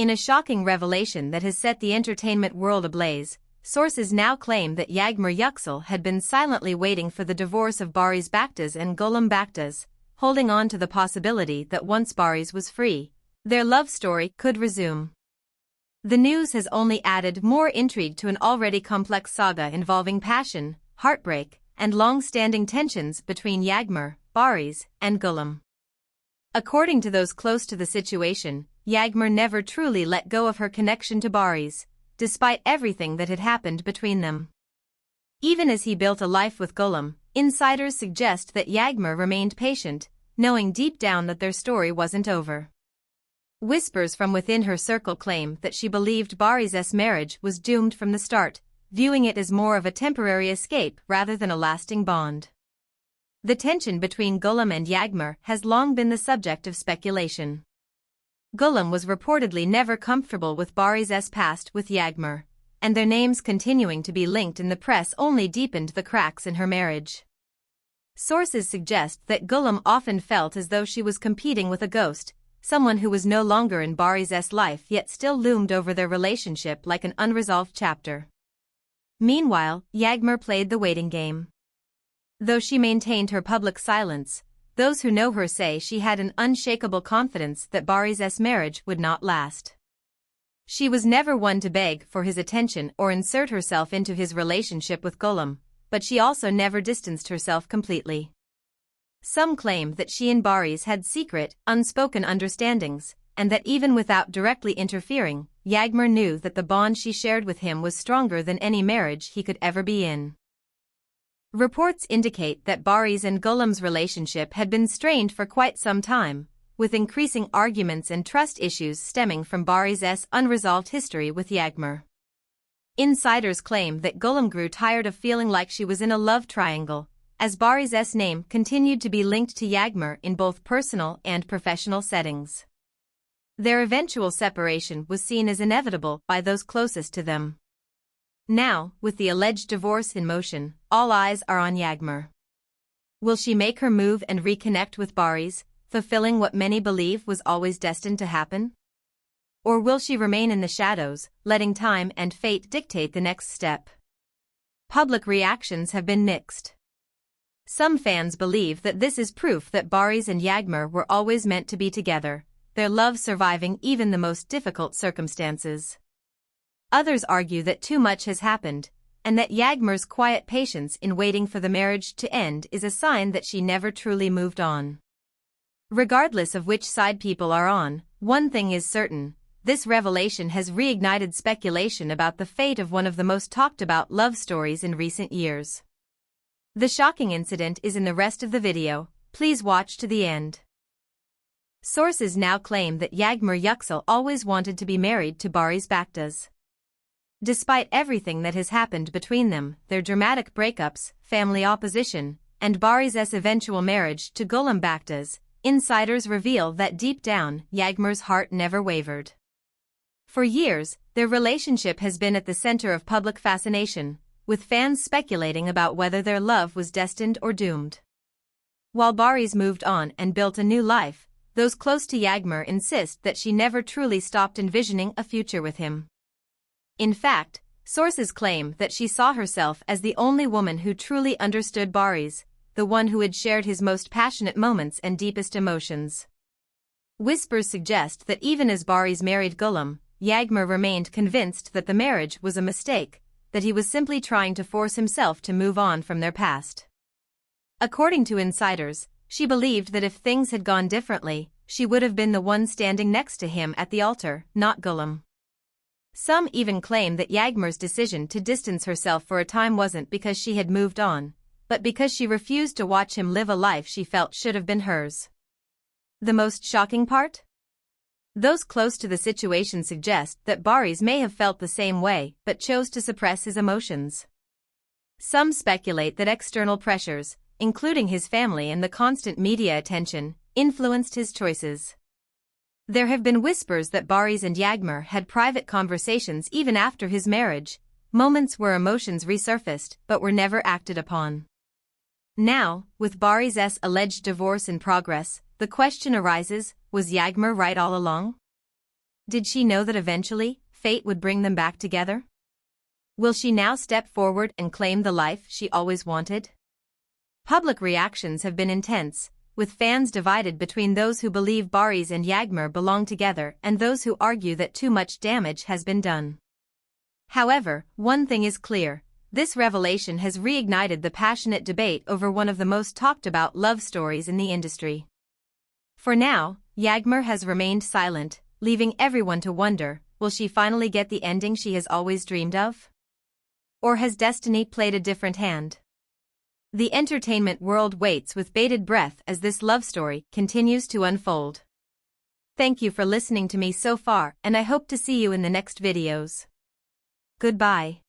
In a shocking revelation that has set the entertainment world ablaze, sources now claim that Yağmur Yüksel had been silently waiting for the divorce of Barış Baktas and Gülüm Baktas, holding on to the possibility that once Barış was free, their love story could resume. The news has only added more intrigue to an already complex saga involving passion, heartbreak, and long-standing tensions between Yağmur, Barış, and Gülüm. According to those close to the situation, Yağmur never truly let go of her connection to Barış, despite everything that had happened between them. Even as he built a life with Gülüm, insiders suggest that Yağmur remained patient, knowing deep down that their story wasn't over. Whispers from within her circle claim that she believed Barış's marriage was doomed from the start, viewing it as more of a temporary escape rather than a lasting bond. The tension between Gülüm and Yağmur has long been the subject of speculation. Gülüm was reportedly never comfortable with Barış's past with Yağmur, and their names continuing to be linked in the press only deepened the cracks in her marriage. Sources suggest that Gülüm often felt as though she was competing with a ghost, someone who was no longer in Barış's life yet still loomed over their relationship like an unresolved chapter. Meanwhile, Yağmur played the waiting game. Though she maintained her public silence, those who know her say she had an unshakable confidence that Barış's marriage would not last. She was never one to beg for his attention or insert herself into his relationship with Gülüm, but she also never distanced herself completely. Some claim that she and Barış had secret, unspoken understandings, and that even without directly interfering, Yağmur knew that the bond she shared with him was stronger than any marriage he could ever be in. Reports indicate that Barış and Gülüm's relationship had been strained for quite some time, with increasing arguments and trust issues stemming from Barış's unresolved history with Yağmur. Insiders claim that Gülüm grew tired of feeling like she was in a love triangle, as Barış's name continued to be linked to Yağmur in both personal and professional settings. Their eventual separation was seen as inevitable by those closest to them. Now, with the alleged divorce in motion, all eyes are on Yağmur. Will she make her move and reconnect with Barış, fulfilling what many believe was always destined to happen? Or will she remain in the shadows, letting time and fate dictate the next step? Public reactions have been mixed. Some fans believe that this is proof that Barış and Yağmur were always meant to be together, their love surviving even the most difficult circumstances. Others argue that too much has happened, and that Yağmur's quiet patience in waiting for the marriage to end is a sign that she never truly moved on. Regardless of which side people are on, one thing is certain: this revelation has reignited speculation about the fate of one of the most talked about love stories in recent years. The shocking incident is in the rest of the video, please watch to the end. Sources now claim that Yağmur Yüksel always wanted to be married to Barış Baktas. Despite everything that has happened between them, their dramatic breakups, family opposition, and Barış's eventual marriage to Gülüm Baktas, insiders reveal that deep down, Yağmur's heart never wavered. For years, their relationship has been at the center of public fascination, with fans speculating about whether their love was destined or doomed. While Barış moved on and built a new life, those close to Yağmur insist that she never truly stopped envisioning a future with him. In fact, sources claim that she saw herself as the only woman who truly understood Barış, the one who had shared his most passionate moments and deepest emotions. Whispers suggest that even as Barış married Gülüm, Yağmur remained convinced that the marriage was a mistake, that he was simply trying to force himself to move on from their past. According to insiders, she believed that if things had gone differently, she would have been the one standing next to him at the altar, not Gülüm. Some even claim that Yağmur's decision to distance herself for a time wasn't because she had moved on, but because she refused to watch him live a life she felt should have been hers. The most shocking part? Those close to the situation suggest that Barış may have felt the same way but chose to suppress his emotions. Some speculate that external pressures, including his family and the constant media attention, influenced his choices. There have been whispers that Barış and Yağmur had private conversations even after his marriage, moments where emotions resurfaced but were never acted upon. Now, with Barış's alleged divorce in progress, the question arises, was Yağmur right all along? Did she know that eventually, fate would bring them back together? Will she now step forward and claim the life she always wanted? Public reactions have been intense, with fans divided between those who believe Barış and Yağmur belong together and those who argue that too much damage has been done. However, one thing is clear: this revelation has reignited the passionate debate over one of the most talked about love stories in the industry. For now, Yağmur has remained silent, leaving everyone to wonder, will she finally get the ending she has always dreamed of? Or has destiny played a different hand? The entertainment world waits with bated breath as this love story continues to unfold. Thank you for listening to me so far, and I hope to see you in the next videos. Goodbye.